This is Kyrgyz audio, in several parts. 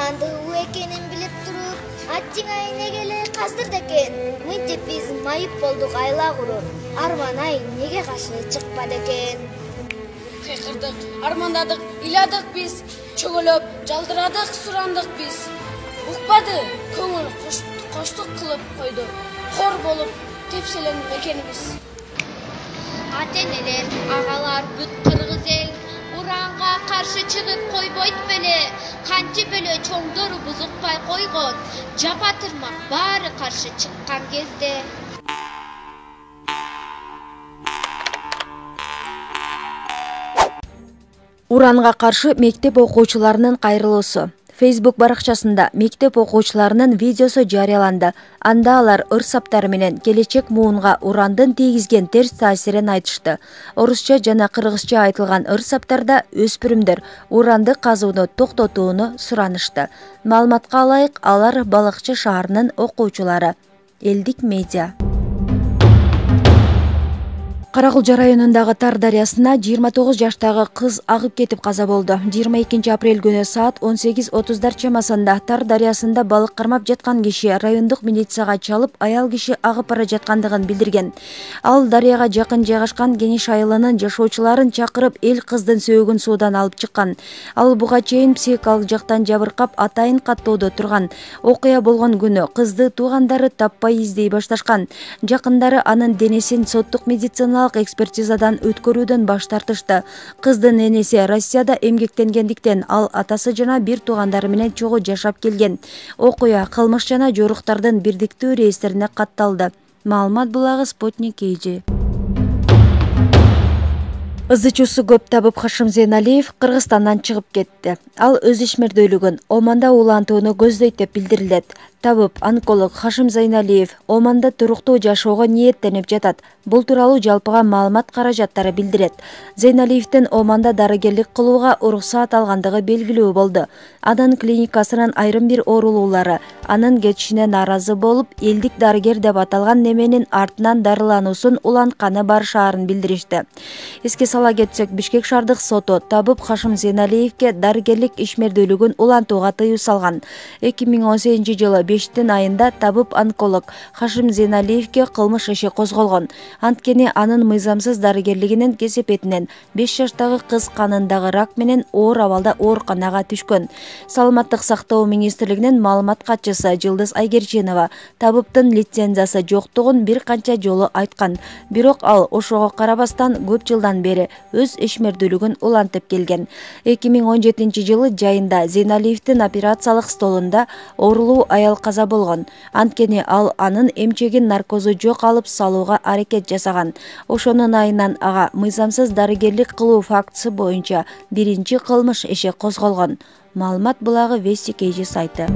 Уранды экенин билип туруп, аччың айнеге эле каздырды экен. Мынтип биз майып болдук айла куруп. Арман ай неге каршы чыкпады экен? Кыйкырдык, армандадык, ыйладык биз. Чөгөлөп, жалдырадык, сурандык биз. Укпады, көңүл коштук кылып койду. Кор болуп, тепселенип экенибиз. Ата-энелер, агалар, бүт кыргыз эл уранга каршы чыгып койбойт беле. Канчы беле чоңдорубуз укпай койгон. Жапа тырмак баары каршы чыккан кезде Уранга каршы мектеп окуучуларынын кайрылуусу. Facebook баракчасында мектеп окуучуларынын видеосу жарыяланды. Анда алар ыр-саптары менен келечек муунга урандын тийгизген терс таасирин айтышты. Орусча жана кыргызча айтылган ыр-саптарда өспүрүмдөр уранды казууну токтотууну суранышты. Маалыматка ылайык, алар Балыкчы шаарынын окуучулары. Элдик медиа. Каракулжа районундагы Тар дарыясына 29 жаштагы кыз агып кетип каза болду. 22 апрель күнү саат 18:30 чамасында Тар дарыясында балык кармап жаткан киши райондук милицияга чалып, аял киши агып бара жаткандыгын билдирген. Ал дарыяга жакын жайгашкан Кенеш айылынын жашоочуларын чакырып, эл кыздын сөөгүн суудан алып чыккан. Ал буга чейин психикалык жактан жабыркап, атайын каттоодо турган. Окуя болгон күнү кызды туугандары таппай издей башташкан. Жакындары анын денесин соттук медициналык экспертизадан өткөрүүдөн баш тартышты. Кыздын энеси Россияда эмгектенгендиктен ал атасы жана бир туугандары менен чогуу жашап келген. Окуя кылмыш жана жоруктардын бирдиктүү реестрине катталды. Маалымат булагы Спутник KG. Ызычуусу көп табып Хашим Зейналиев Кыргызстандан чыгып кетти. Ал өз ишмердүүлүгүн Оманда улантууну көздөйт деп билдирилет. Табып онколог Хашим Зейналиев Оманда туруктуу жашоого ниеттенип жатат. Бул тууралуу жалпыга маалымат каражаттары билдирет. Зейналиевдин Оманда дарыгерлик кылууга уруксаат алгандыгы белгилүү болду. Анын клиникасынын айрым бир оорулуулары анын кетишине нааразы болуп, элдик дарыгер деп аталган неменин артынан дарылануусун улантканы бар шаарын билдиришти. Эске сала кетсек, Бишкек шаардык соту Табып Хашим Зейналиевге дарыгерлик ишмердүүлүгүн улантууга тыюу салган. 2018 5 айында Табып онколог Хашим Зейналиевге кылмыш иши козголгон. Анткени анын мыйзамсыз дарыгерлигинин кесепетинен 5 жаштагы кыз канындагы рак менен оор абалда ооруканага түшкөн. Саламаттык сактоо министрлигинин маалымат катчысы Жылдыз Айгерчинова Табыптын лицензиясы жоктугун бир канча жолу айткан. Бирок ал ошого карабастан көп жылдан бери өз ишмердүүлүгүн улантып келген. 2017 жылы жайында Зейналиевдин операциялык столунда оорулуу аял каза болгон. Анткени ал анын эмчегин наркозу жок алып салууга аракет жасаган. Ошонун айынан ага мыйзамсыз дарыгерлик кылуу фактысы боюнча биринчи кылмыш иши козголгон. Маалымат булагы Вести KG сайты.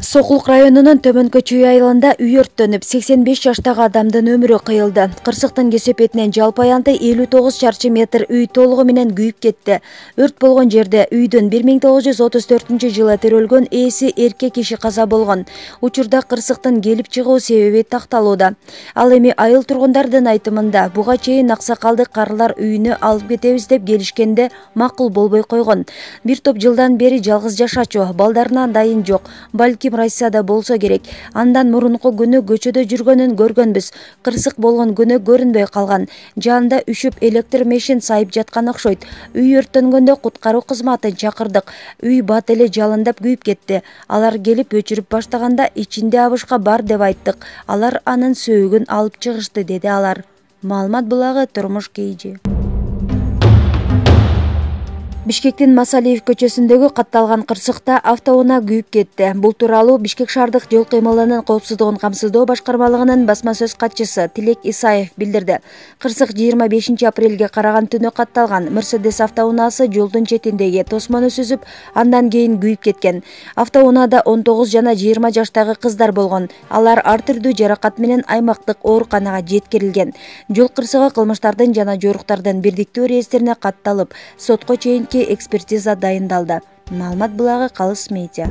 Сокулук районунун Төмөнкө Чүй айылында үй өрттөнүп, 85 жаштагы адамдын өмүрү кыйылды. Кырсыктын кесепетинен жалпы аянты 59 чарчы метр үй толугу менен күйүп кетти. Өрт болгон жерде үйдүн 1934 жылы төрөлгөн ээси эркек киши каза болгон. Учурда кырсыктын келип чыгуу себеби такталууда. Ал эми айыл тургундардын айтымында буга чейин аксакалды карылар үйүнө алып кетебиз деп келишкенде макул болбой койгон. Бир топ жылдан бери жалгыз жашачу, балдарына дайын жок. Балким Россияда болсо керек. Андан мурунку күнү көчөдө жүргөнүн көргөнбүз. Кырсык болгон күнү көрүнбөй калган. Жанында үшүп электр мешин сайып жаткан окшойт. Үй өрттөнгөндө куткаруу кызматын чакырдык. Үй бат эле жалындап күйүп кетти. Алар келип өчүрүп баштаганда ичинде абышка бар деп айттык. Алар анын сөөгүн алып чыгышты, деди алар. Маалымат булагы Турмуш KG. Бишкектин Масалиев көчөсүндөгү катталган кырсыкта автоунаа күйүп кетти. Бул тууралуу Бишкек шаардык жол кыймылынын коопсуздугун камсыздоо башкармалыгынын басма сөз катчысы Тилек Исаев билдирди. Кырсык 25 апрелге караган түнү катталган. Мерседес автоунаасы жолдун четиндеги тосмону сүзүп, андан кийин күйүп кеткен. Автоунаада 19 жана 20 жаштагы кыздар болгон. Алар ар түрдүү жаракат менен аймактык ооруканага жеткирилген. Жол кырсыгы кылмыштардын жана жоруктардын бирдиктүү реестрине катталып, сотко чейин экспертиза дайындалды. Маалымат булагы Калыс медиа.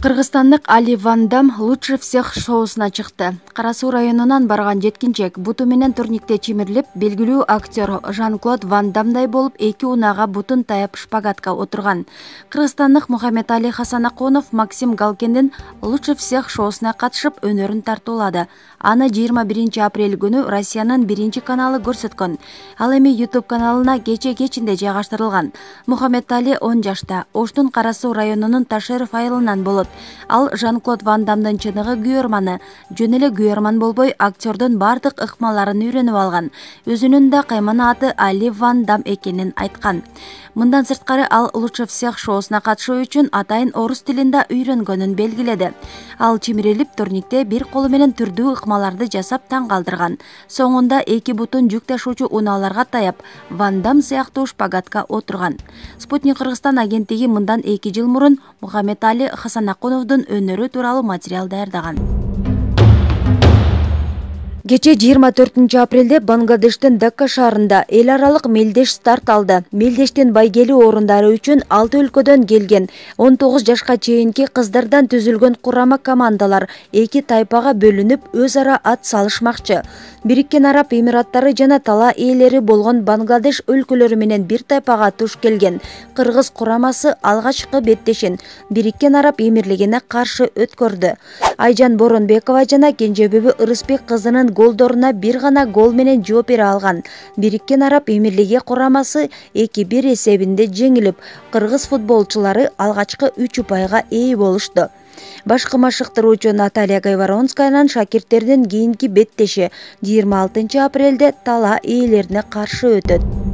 Кыргызстандык Али Ван Дам «Лучше всех» шоусуна чыкты. Кара Суу районунан барган жеткинчек буту менен турникте чимирлип, белгилүү актер Жан-Клод Ван Дамдай болуп, эки унаага бутун таяп шпагатка отурган. Кыргызстандык Мухаммед Али Хасанакунов Максим Галкиндин «Лучше всех» шоусуна катышып өнөрүн тартуулады. Аны 21 апрель күнү Россиянын 1 каналы көрсөткөн. Ал эми YouTube каналына кечинде жайгаштырылган. Мухаммед Али 10 жашта, Оштун Кара Суу районунун Ташеров айылынан болот. Ал Жан-Клод Ван Дамдын чыныгы күйөрманы. Жөн эле күйөрман болбой, актердун бардык ыкмаларын үйрөнүп алган. Өзүнүн да каймана аты Али Ван Дам экенин айткан. Мындан сырткары ал «Лучше всех» шоусуна катышуу үчүн атайын орус тилинде үйрөнгөнүн белгиледи. Ал чимирилип турникте бир колу менен түрдүү ыкмаларды жасап таң калтырган. Соңунда эки бутун жүк ташуучу унааларга таяп, Ван Дам сыяктуу шпагатка отурган. Спутник Кыргызстан агенттиги мындан 2 жыл мурун Мухаммед Али Хасанакуновдун өнөрү тууралуу материал даярдаган. Кече 24 апрелде Бангладештин Дакка шаарында эл аралык мелдеш старт алды. Мелдештин байгелүү орундары үчүн 6 өлкөдөн келген 19 жашка чейинки кыздардан түзүлгөн курама командалар 2 тайпага бөлүнүп өз ара ат салышмакчы. Бириккен Араб Эмираттары жана тала ээлери болгон Бангладеш өлкөлөрү менен бир тайпага туш келген кыргыз курамасы алгачкы беттешин Бириккен Араб Эмирлигине каршы өткөрдү. Айжан Боронбекова жана Кенжебүбү Ырысбек кызынын голдоруна бир гана гол менен жооп бере алган. Бириккен Араб Эмирлиги курамасы 2-1 эсебинде жеңилип, кыргыз футболчулары алгачкы 3 упайга ээ болушту. Башкы машыктыруучу Наталья Гайворонскаянын шакирттеринин кийинки беттеши 26 апрелде тала ээлерине каршы өтөт.